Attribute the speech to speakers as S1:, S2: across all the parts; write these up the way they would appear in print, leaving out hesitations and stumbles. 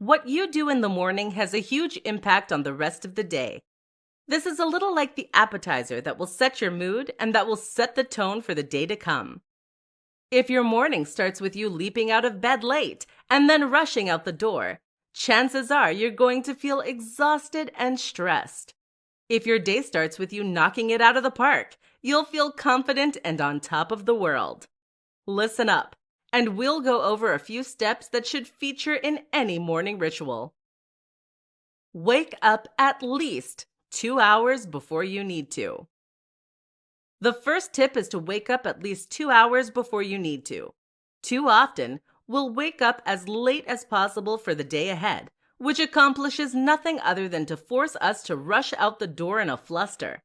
S1: What you do in the morning has a huge impact on the rest of the day. This is a little like the appetizer that will set your mood and that will set the tone for the day to come. If your morning starts with you leaping out of bed late and then rushing out the door, chances are you're going to feel exhausted and stressed. If your day starts with you knocking it out of the park, you'll feel confident and on top of the world. Listen up, and we'll go over a few steps that should feature in any morning ritual. Wake up at least 2 hours before you need to. The first tip is to wake up at least 2 hours before you need to. Too often, we'll wake up as late as possible for the day ahead, which accomplishes nothing other than to force us to rush out the door in a fluster.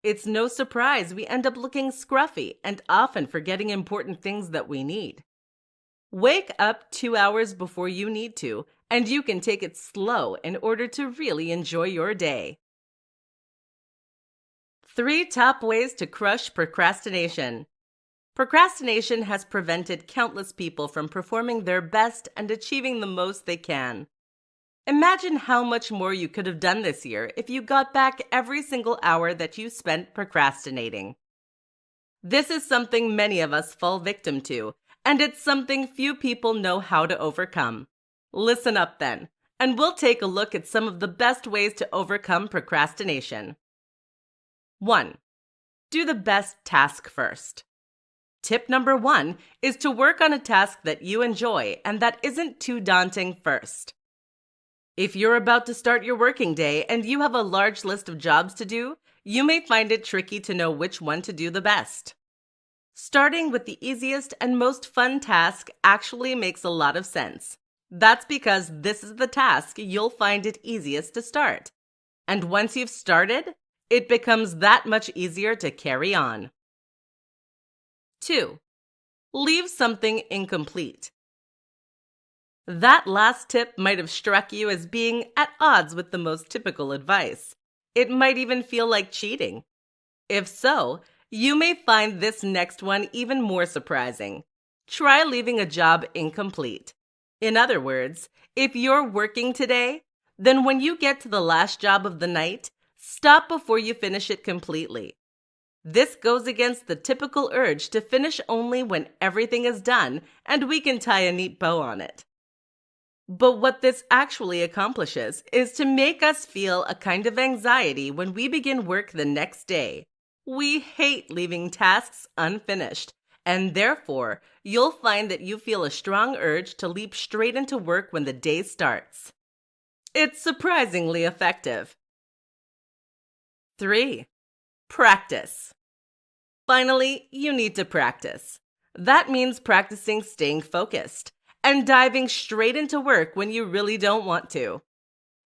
S1: It's no surprise we end up looking scruffy and often forgetting important things that we need. Wake up 2 hours before you need to, and you can take it slow in order to really enjoy your day. 3 top ways to crush procrastination. Procrastination has prevented countless people from performing their best and achieving the most they can. Imagine how much more you could have done this year if you got back every single hour that you spent procrastinating. This is something many of us fall victim to, and it's something few people know how to overcome. Listen up then, and we'll take a look at some of the best ways to overcome procrastination. 1. Do the best task first. Tip number 1 is to work on a task that you enjoy and that isn't too daunting first. If you're about to start your working day and you have a large list of jobs to do, you may find it tricky to know which one to do the best. Starting with the easiest and most fun task actually makes a lot of sense. That's because this is the task you'll find it easiest to start. And once you've started, it becomes that much easier to carry on. 2. Leave something incomplete. That last tip might have struck you as being at odds with the most typical advice. It might even feel like cheating. If so, you may find this next one even more surprising. Try leaving a job incomplete. In other words, if you're working today, then when you get to the last job of the night, stop before you finish it completely. This goes against the typical urge to finish only when everything is done and we can tie a neat bow on it. But what this actually accomplishes is to make us feel a kind of anxiety when we begin work the next day. We hate leaving tasks unfinished, and therefore, you'll find that you feel a strong urge to leap straight into work when the day starts. It's surprisingly effective. 3. Practice. Finally, you need to practice. That means practicing staying focused and diving straight into work when you really don't want to.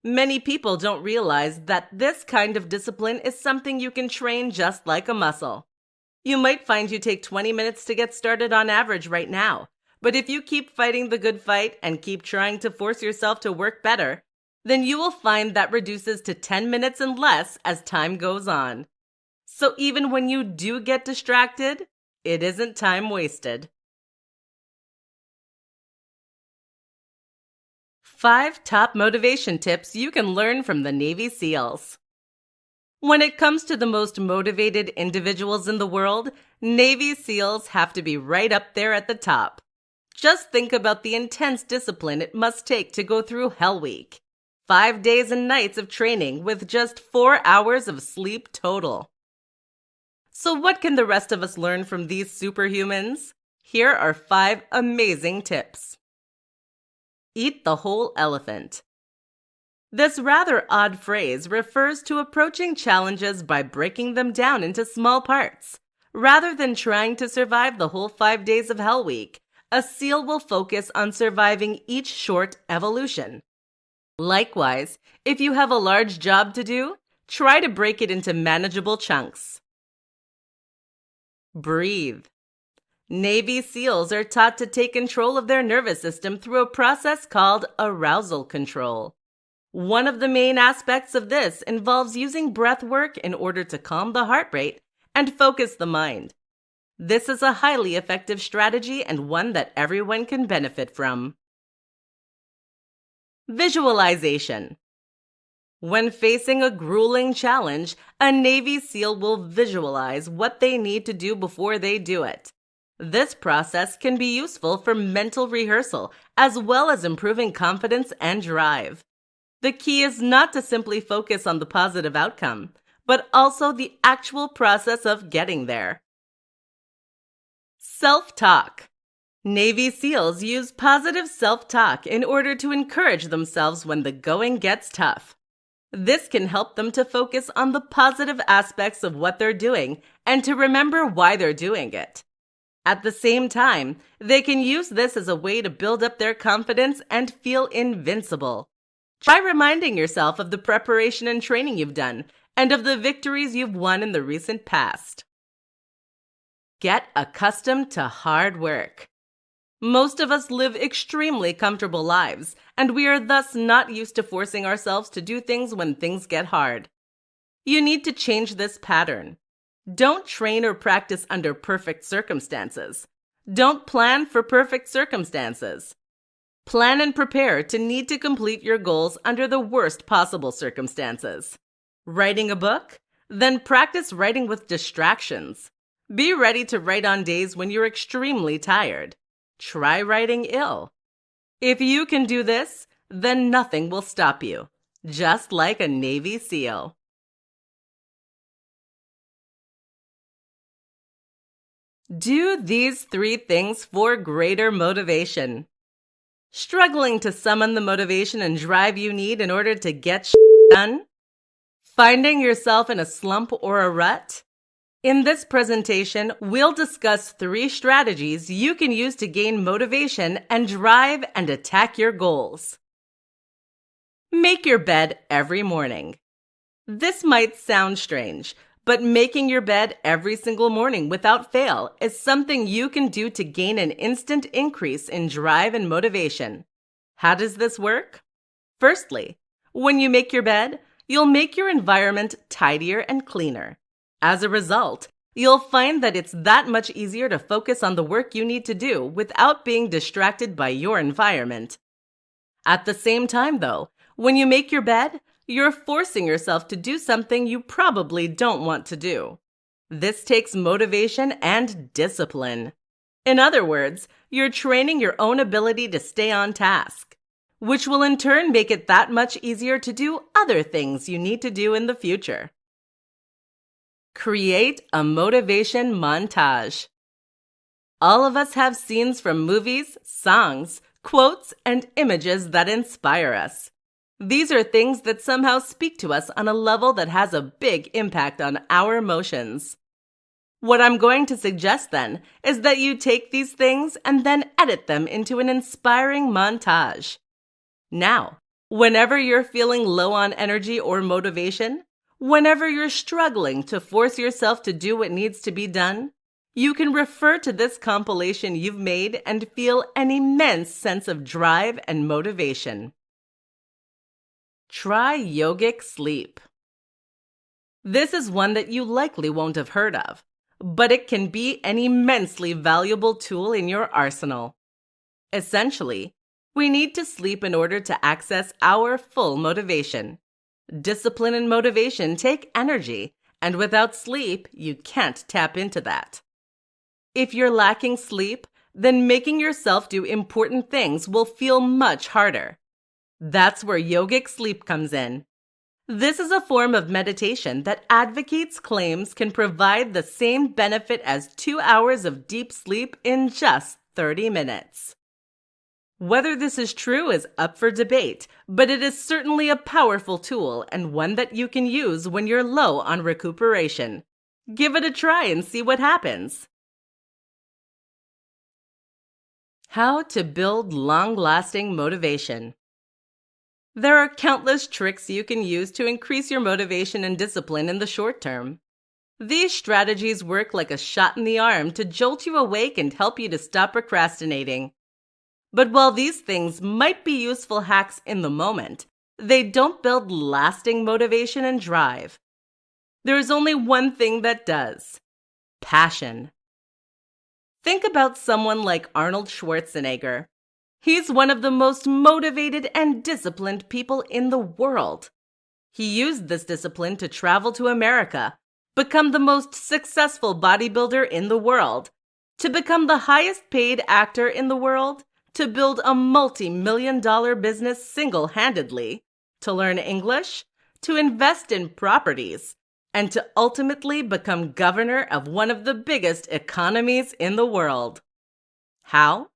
S1: Many people don't realize that this kind of discipline is something you can train just like a muscle. You might find you take 20 minutes to get started on average right now, but if you keep fighting the good fight and keep trying to force yourself to work better, then you will find that reduces to 10 minutes and less as time goes on. So even when you do get distracted, it isn't time wasted. 5 top motivation tips you can learn from the Navy SEALs. When it comes to the most motivated individuals in the world, Navy SEALs have to be right up there at the top. Just think about the intense discipline it must take to go through Hell Week. 5 days and nights of training with just 4 hours of sleep total. So what can the rest of us learn from these superhumans? Here are 5 amazing tips. Eat the whole elephant. This rather odd phrase refers to approaching challenges by breaking them down into small parts. Rather than trying to survive the whole 5 days of Hell Week, a SEAL will focus on surviving each short evolution. Likewise, if you have a large job to do, try to break it into manageable chunks. Breathe. Navy SEALs are taught to take control of their nervous system through a process called arousal control. One of the main aspects of this involves using breath work in order to calm the heart rate and focus the mind. This is a highly effective strategy and one that everyone can benefit from. Visualization. When facing a grueling challenge, a Navy SEAL will visualize what they need to do before they do it. This process can be useful for mental rehearsal as well as improving confidence and drive. The key is not to simply focus on the positive outcome, but also the actual process of getting there. Self-talk. Navy SEALs use positive self-talk in order to encourage themselves when the going gets tough. This can help them to focus on the positive aspects of what they're doing and to remember why they're doing it. At the same time, they can use this as a way to build up their confidence and feel invincible. Try reminding yourself of the preparation and training you've done and of the victories you've won in the recent past. Get accustomed to hard work. Most of us live extremely comfortable lives, and we are thus not used to forcing ourselves to do things when things get hard. You need to change this pattern. Don't train or practice under perfect circumstances. Don't plan for perfect circumstances. Plan and prepare to need to complete your goals under the worst possible circumstances. Writing a book? Then practice writing with distractions. Be ready to write on days when you're extremely tired. Try writing ill. If you can do this, then nothing will stop you, just like a Navy SEAL. Do these 3 things for greater motivation. Struggling to summon the motivation and drive you need in order to get done? Finding yourself in a slump or a rut? In this presentation, we'll discuss 3 strategies you can use to gain motivation and drive and attack your goals. Make your bed every morning. This might sound strange, but making your bed every single morning without fail is something you can do to gain an instant increase in drive and motivation. How does this work? Firstly, when you make your bed, you'll make your environment tidier and cleaner. As a result, you'll find that it's that much easier to focus on the work you need to do without being distracted by your environment. At the same time, though, when you make your bed, you're forcing yourself to do something you probably don't want to do. This takes motivation and discipline. In other words, you're training your own ability to stay on task, which will in turn make it that much easier to do other things you need to do in the future. Create a motivation montage. All of us have scenes from movies, songs, quotes, and images that inspire us. These are things that somehow speak to us on a level that has a big impact on our emotions. What I'm going to suggest then is that you take these things and then edit them into an inspiring montage. Now, whenever you're feeling low on energy or motivation, whenever you're struggling to force yourself to do what needs to be done, you can refer to this compilation you've made and feel an immense sense of drive and motivation. Try yogic sleep. This is one that you likely won't have heard of, but it can be an immensely valuable tool in your arsenal. Essentially, we need to sleep in order to access our full motivation. Discipline and motivation take energy, and without sleep, you can't tap into that. If you're lacking sleep, then making yourself do important things will feel much harder. That's where yogic sleep comes in. This is a form of meditation that advocates claims can provide the same benefit as 2 hours of deep sleep in just 30 minutes. Whether this is true is up for debate, but it is certainly a powerful tool and one that you can use when you're low on recuperation. Give it a try and see what happens. How to build long-lasting motivation. There are countless tricks you can use to increase your motivation and discipline in the short term. These strategies work like a shot in the arm to jolt you awake and help you to stop procrastinating. But while these things might be useful hacks in the moment, they don't build lasting motivation and drive. There is only one thing that does: passion. Think about someone like Arnold Schwarzenegger. He's one of the most motivated and disciplined people in the world. He used this discipline to travel to America, become the most successful bodybuilder in the world, to become the highest paid actor in the world, to build a multi-million-dollar business single-handedly, to learn English, to invest in properties, and to ultimately become governor of one of the biggest economies in the world. How?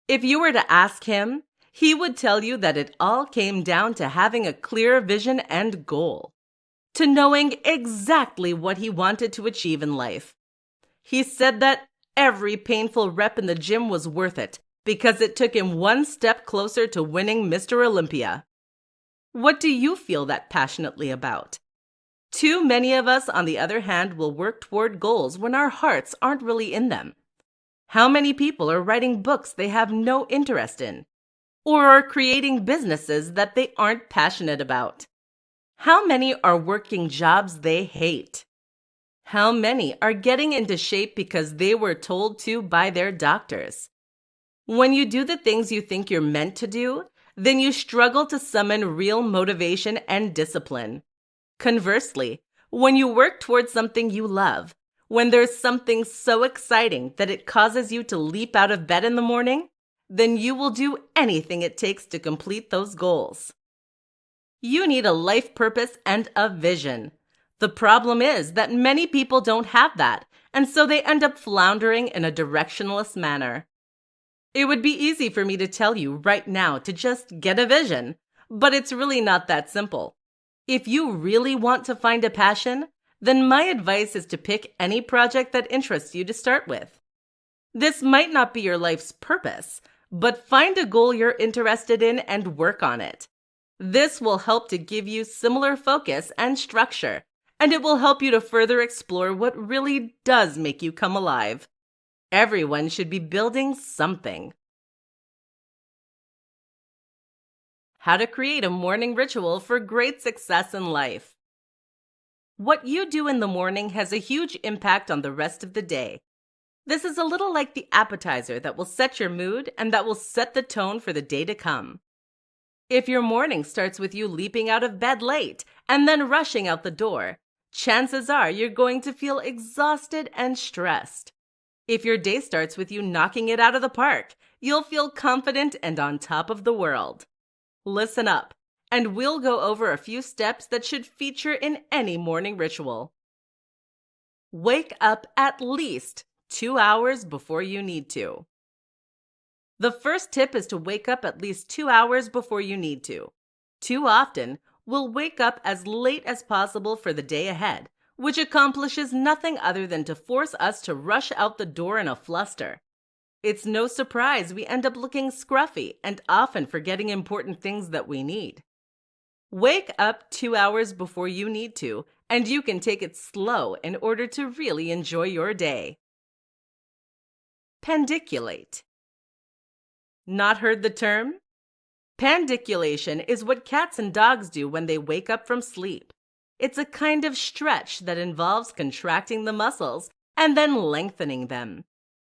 S1: If you were to ask him, he would tell you that it all came down to having a clear vision and goal, to knowing exactly what he wanted to achieve in life. He said that every painful rep in the gym was worth it because it took him one step closer to winning Mr. Olympia. What do you feel that passionately about? Too many of us, on the other hand, will work toward goals when our hearts aren't really in them. How many people are writing books they have no interest in? Or are creating businesses that they aren't passionate about? How many are working jobs they hate? How many are getting into shape because they were told to by their doctors? When you do the things you think you're meant to do, then you struggle to summon real motivation and discipline. Conversely, when you work towards something you love, when there's something so exciting that it causes you to leap out of bed in the morning, then you will do anything it takes to complete those goals. You need a life purpose and a vision. The problem is that many people don't have that, and so they end up floundering in a directionless manner. It would be easy for me to tell you right now to just get a vision, but it's really not that simple. If you really want to find a passion, then my advice is to pick any project that interests you to start with. This might not be your life's purpose, but find a goal you're interested in and work on it. This will help to give you similar focus and structure, and it will help you to further explore what really does make you come alive. Everyone should be building something. How to create a morning ritual for great success in life. What you do in the morning has a huge impact on the rest of the day. This is a little like the appetizer that will set your mood and that will set the tone for the day to come. If your morning starts with you leaping out of bed late and then rushing out the door, chances are you're going to feel exhausted and stressed. If your day starts with you knocking it out of the park, you'll feel confident and on top of the world. Listen up, and we'll go over a few steps that should feature in any morning ritual. Wake up at least 2 hours before you need to. The first tip is to wake up at least 2 hours before you need to. Too often, we'll wake up as late as possible for the day ahead, which accomplishes nothing other than to force us to rush out the door in a fluster. It's no surprise we end up looking scruffy and often forgetting important things that we need. Wake up 2 hours before you need to, and you can take it slow in order to really enjoy your day. Pandiculate. Not heard the term? Pandiculation is what cats and dogs do when they wake up from sleep. It's a kind of stretch that involves contracting the muscles and then lengthening them.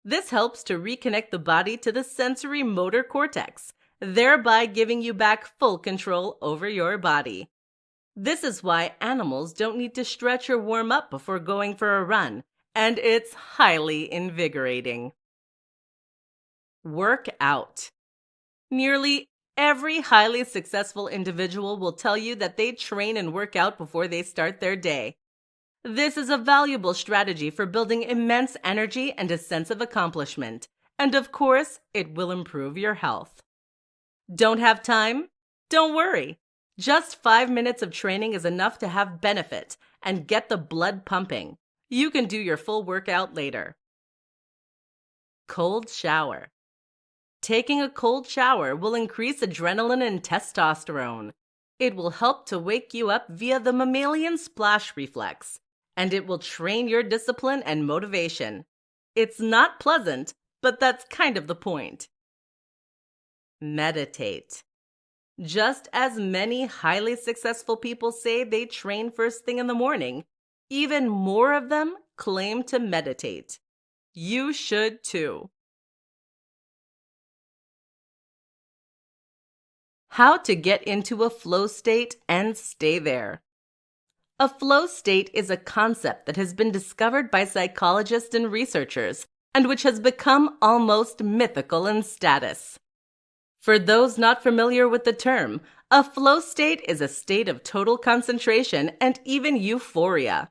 S1: This helps to reconnect the body to the sensory motor cortex, thereby giving you back full control over your body. This is why animals don't need to stretch or warm up before going for a run, and it's highly invigorating. Work out. Nearly every highly successful individual will tell you that they train and work out before they start their day. This is a valuable strategy for building immense energy and a sense of accomplishment, and of course, it will improve your health. Don't have time? Don't worry. Just 5 minutes of training is enough to have benefit and get the blood pumping. You can do your full workout later. Cold shower. Taking a cold shower will increase adrenaline and testosterone. It will help to wake you up via the mammalian splash reflex, and it will train your discipline and motivation. It's not pleasant, but that's kind of the point. Meditate. Just as many highly successful people say they train first thing in the morning, even more of them claim to meditate. You should too. How to get into a flow state and stay there. A flow state is a concept that has been discovered by psychologists and researchers, and which has become almost mythical in status. For those not familiar with the term, a flow state is a state of total concentration and even euphoria.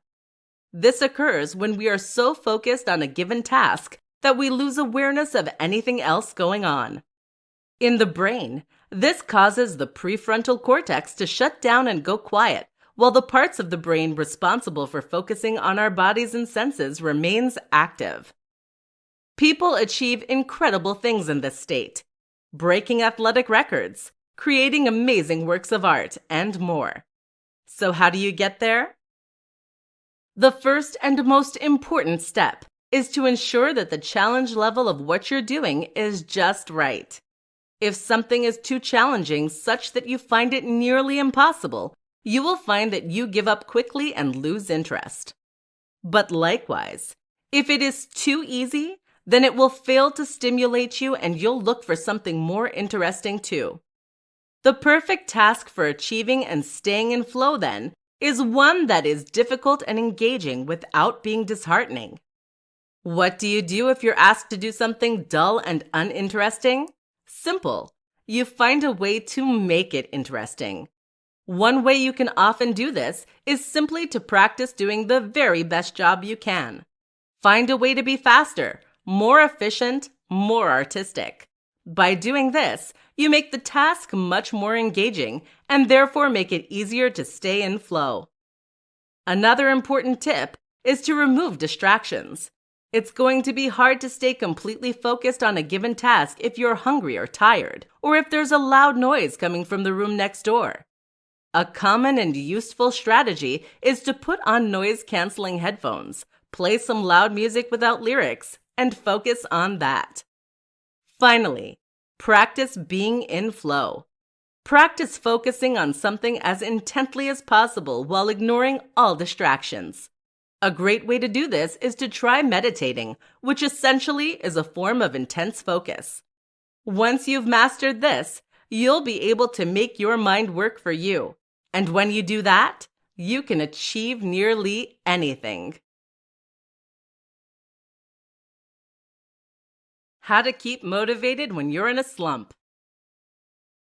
S1: This occurs when we are so focused on a given task that we lose awareness of anything else going on. In the brain, this causes the prefrontal cortex to shut down and go quiet, while the parts of the brain responsible for focusing on our bodies and senses remains active. People achieve incredible things in this state, breaking athletic records, creating amazing works of art, and more. So how do you get there? The first and most important step is to ensure that the challenge level of what you're doing is just right. If something is too challenging such that you find it nearly impossible, you will find that you give up quickly and lose interest. But likewise, if it is too easy, then it will fail to stimulate you and you'll look for something more interesting too. The perfect task for achieving and staying in flow, then, is one that is difficult and engaging without being disheartening. What do you do if you're asked to do something dull and uninteresting? Simple. You find a way to make it interesting. One way you can often do this is simply to practice doing the very best job you can. Find a way to be faster, more efficient, more artistic. By doing this, you make the task much more engaging and therefore make it easier to stay in flow. Another important tip is to remove distractions. It's going to be hard to stay completely focused on a given task if you're hungry or tired, or if there's a loud noise coming from the room next door. A common and useful strategy is to put on noise-canceling headphones, play some loud music without lyrics, and focus on that. Finally, practice being in flow. Practice focusing on something as intently as possible while ignoring all distractions. A great way to do this is to try meditating, which essentially is a form of intense focus. Once you've mastered this, you'll be able to make your mind work for you. And when you do that, you can achieve nearly anything. How to keep motivated when you're in a slump.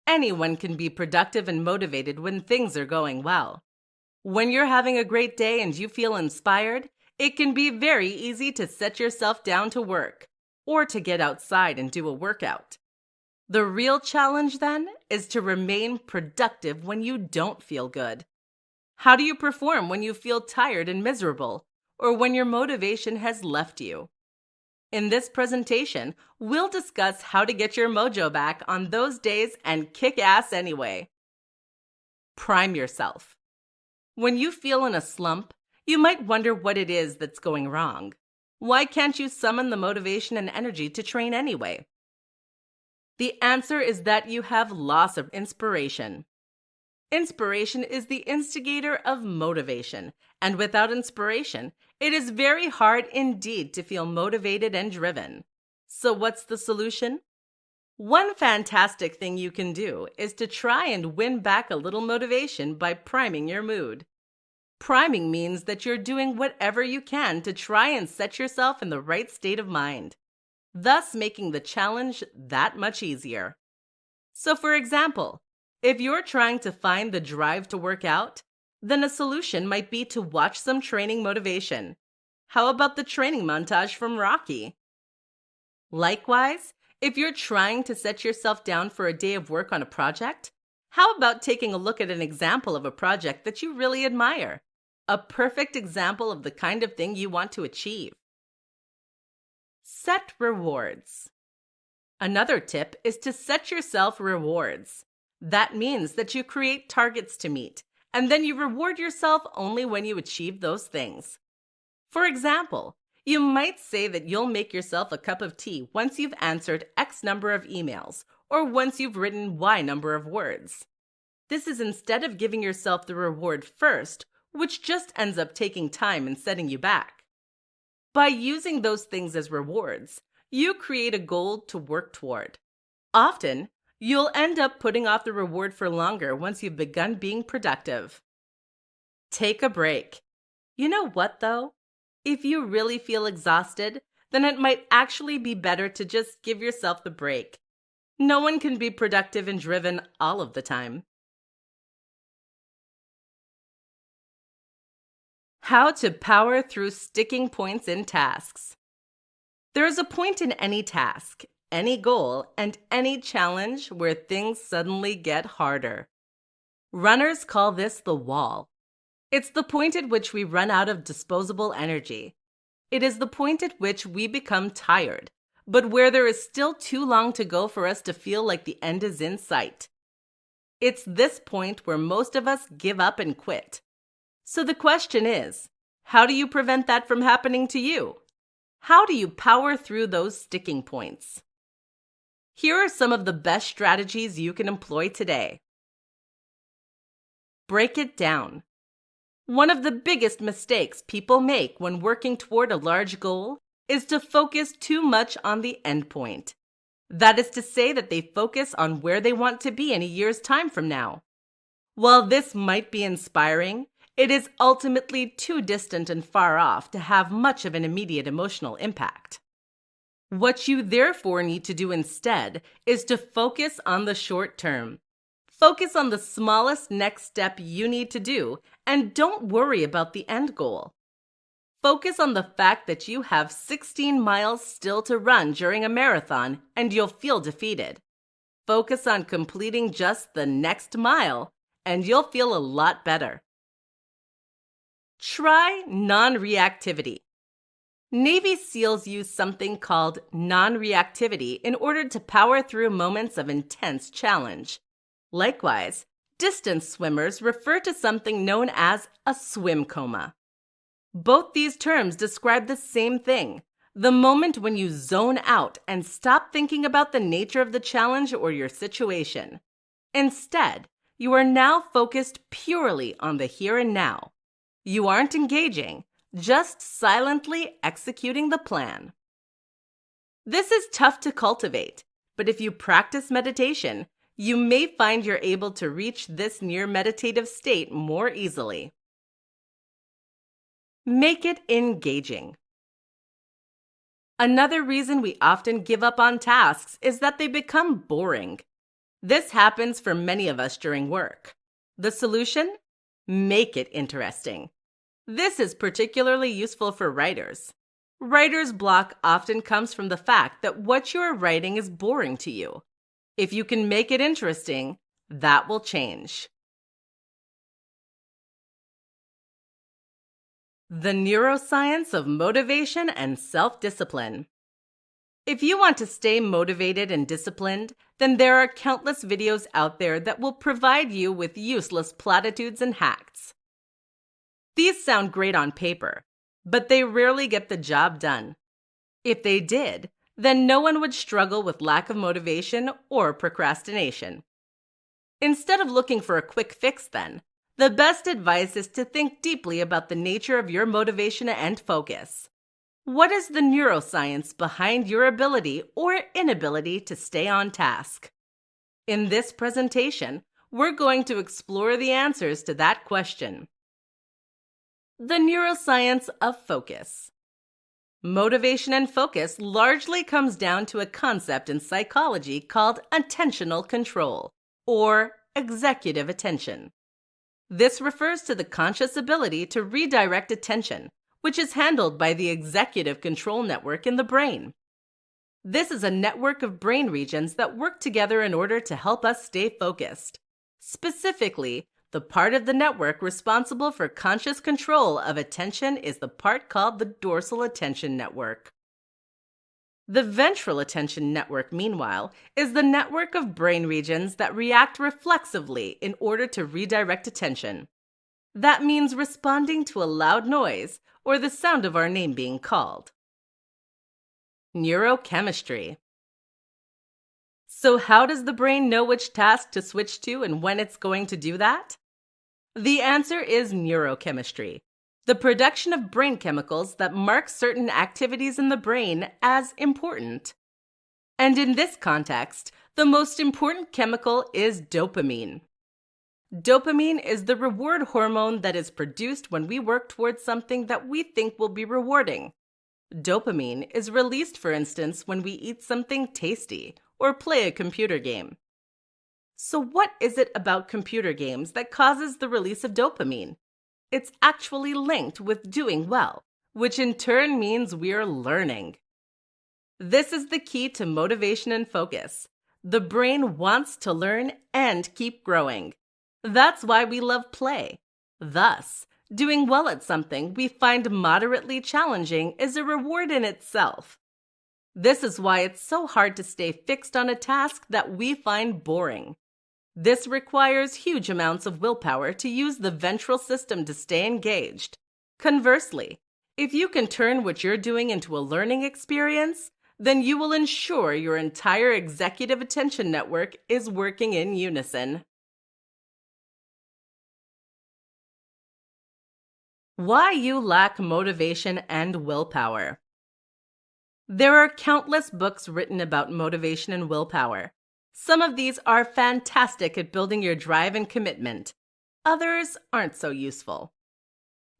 S1: Anyone can be productive and motivated when things are going well. When you're having a great day and you feel inspired, it can be very easy to set yourself down to work or to get outside and do a workout. The real challenge, then, is to remain productive when you don't feel good. How do you perform when you feel tired and miserable, or when your motivation has left you? In this presentation, we'll discuss how to get your mojo back on those days and kick ass anyway. Prime yourself. When you feel in a slump, you might wonder what it is that's going wrong. Why can't you summon the motivation and energy to train anyway? The answer is that you have loss of inspiration. Inspiration is the instigator of motivation, and without inspiration, it is very hard indeed to feel motivated and driven. So what's the solution? One fantastic thing you can do is to try and win back a little motivation by priming your mood. Priming means that you're doing whatever you can to try and set yourself in the right state of mind, thus making the challenge that much easier. So for example, if you're trying to find the drive to work out, then a solution might be to watch some training motivation. How about the training montage from Rocky? Likewise, if you're trying to set yourself down for a day of work on a project, how about taking a look at an example of a project that you really admire? A perfect example of the kind of thing you want to achieve. Set rewards. Another tip is to set yourself rewards. That means that you create targets to meet, and then you reward yourself only when you achieve those things. For example, you might say that you'll make yourself a cup of tea once you've answered X number of emails, or once you've written Y number of words. This is instead of giving yourself the reward first, which just ends up taking time and setting you back. By using those things as rewards, you create a goal to work toward. Often, You'll end up putting off the reward for longer once you've begun being productive. Take a break. You know what, though? If you really feel exhausted, then it might actually be better to just give yourself the break. No one can be productive and driven all of the time. How to power through sticking points in tasks. There is a point in any task, any goal, and any challenge where things suddenly get harder. Runners call this the wall. It's the point at which we run out of disposable energy. It is the point at which we become tired, but where there is still too long to go for us to feel like the end is in sight. It's this point where most of us give up and quit. So the question is, how do you prevent that from happening to you? How do you power through those sticking points? Here are some of the best strategies you can employ today. Break it down. One of the biggest mistakes people make when working toward a large goal is to focus too much on the endpoint. That is to say that they focus on where they want to be in a year's time from now. While this might be inspiring, it is ultimately too distant and far off to have much of an immediate emotional impact. What you therefore need to do instead is to focus on the short term. Focus on the smallest next step you need to do, and don't worry about the end goal. Focus on the fact that you have 16 miles still to run during a marathon and you'll feel defeated. Focus on completing just the next mile and you'll feel a lot better. Try non-reactivity. Navy SEALs use something called non-reactivity in order to power through moments of intense challenge. Likewise, distance swimmers refer to something known as a swim coma. Both these terms describe the same thing, the moment when you zone out and stop thinking about the nature of the challenge or your situation. Instead, you are now focused purely on the here and now. You aren't engaging, just silently executing the plan. This is tough to cultivate, but if you practice meditation, you may find you're able to reach this near meditative state more easily. Make it engaging. Another reason we often give up on tasks is that they become boring. This happens for many of us during work. The solution? Make it interesting. This is particularly useful for writers. Writer's block often comes from the fact that what you are writing is boring to you. If you can make it interesting, that will change. The neuroscience of motivation and self-discipline. If you want to stay motivated and disciplined, then there are countless videos out there that will provide you with useless platitudes and hacks. These sound great on paper, but they rarely get the job done. If they did, then no one would struggle with lack of motivation or procrastination. Instead of looking for a quick fix, then, the best advice is to think deeply about the nature of your motivation and focus. What is the neuroscience behind your ability or inability to stay on task? In this presentation, we're going to explore the answers to that question. The neuroscience of focus. Motivation and focus largely comes down to a concept in psychology called attentional control, or executive attention. This refers to the conscious ability to redirect attention, which is handled by the executive control network in the brain. This is a network of brain regions that work together in order to help us stay focused. Specifically, the part of the network responsible for conscious control of attention is the part called the dorsal attention network. The ventral attention network, meanwhile, is the network of brain regions that react reflexively in order to redirect attention. That means responding to a loud noise or the sound of our name being called. Neurochemistry. So how does the brain know which task to switch to and when it's going to do that? The answer is neurochemistry, the production of brain chemicals that mark certain activities in the brain as important. And in this context, The most important chemical is dopamine. Dopamine is the reward hormone that is produced when we work towards something that we think will be rewarding. Dopamine is released, for instance, when we eat something tasty or play a computer game. So what is it about computer games that causes the release of dopamine? It's actually linked with doing well, which in turn means we're learning. This is the key to motivation and focus. The brain wants to learn and keep growing. That's why we love play. Thus, doing well at something we find moderately challenging is a reward in itself. This is why it's so hard to stay fixed on a task that we find boring. This requires huge amounts of willpower to use the ventral system to stay engaged. Conversely, if you can turn what you're doing into a learning experience, then you will ensure your entire executive attention network is working in unison. Why you lack motivation and willpower. There are countless books written about motivation and willpower. Some of these are fantastic at building your drive and commitment. Others aren't so useful.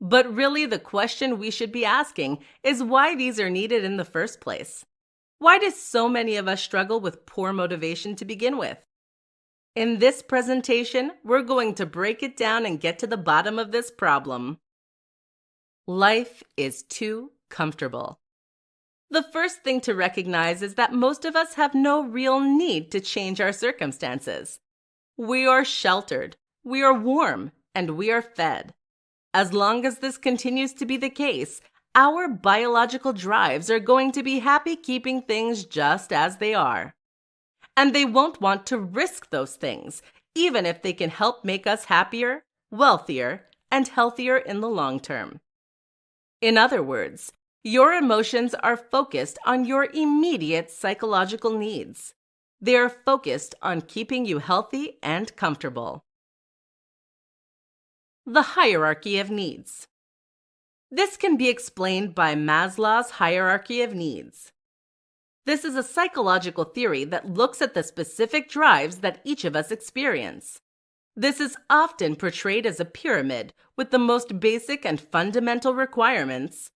S1: But really, the question we should be asking is why these are needed in the first place. Why do so many of us struggle with poor motivation to begin with? In this presentation, we're going to break it down and get to the bottom of this problem. Life is too comfortable. The first thing to recognize is that most of us have no real need to change our circumstances. We are sheltered, we are warm, and we are fed. As long as this continues to be the case, our biological drives are going to be happy keeping things just as they are. And they won't want to risk those things, even if they can help make us happier, wealthier, and healthier in the long term. In other words, your emotions are focused on your immediate psychological needs. They are focused on keeping you healthy and comfortable. The hierarchy of needs. This can be explained by Maslow's hierarchy of needs. This is a psychological theory that looks at the specific drives that each of us experience. This is often portrayed as a pyramid with the most basic and fundamental requirements,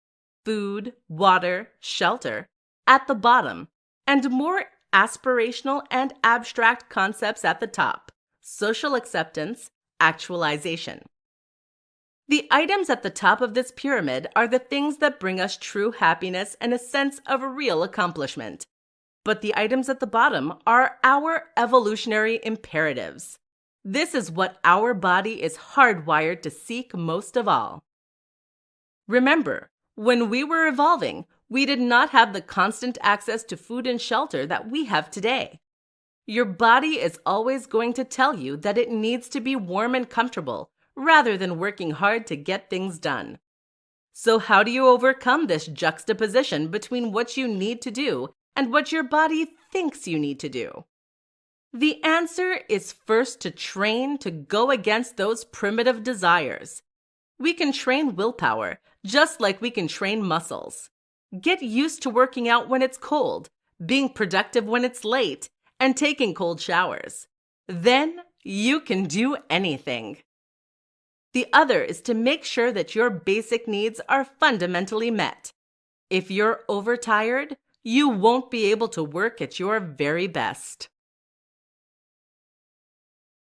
S1: food, water, shelter, at the bottom, and more aspirational and abstract concepts at the top, social acceptance, actualization. The items at the top of this pyramid are the things that bring us true happiness and a sense of real accomplishment. But the items at the bottom are our evolutionary imperatives. This is what our body is hardwired to seek most of all. Remember, when we were evolving, we did not have the constant access to food and shelter that we have today. Your body is always going to tell you that it needs to be warm and comfortable, rather than working hard to get things done. So how do you overcome this juxtaposition between what you need to do and what your body thinks you need to do? The answer is first to train to go against those primitive desires. We can train willpower, just like we can train muscles. Get used to working out when it's cold, being productive when it's late, and taking cold showers. Then you can do anything. The other is to make sure that your basic needs are fundamentally met. If you're overtired, you won't be able to work at your very best.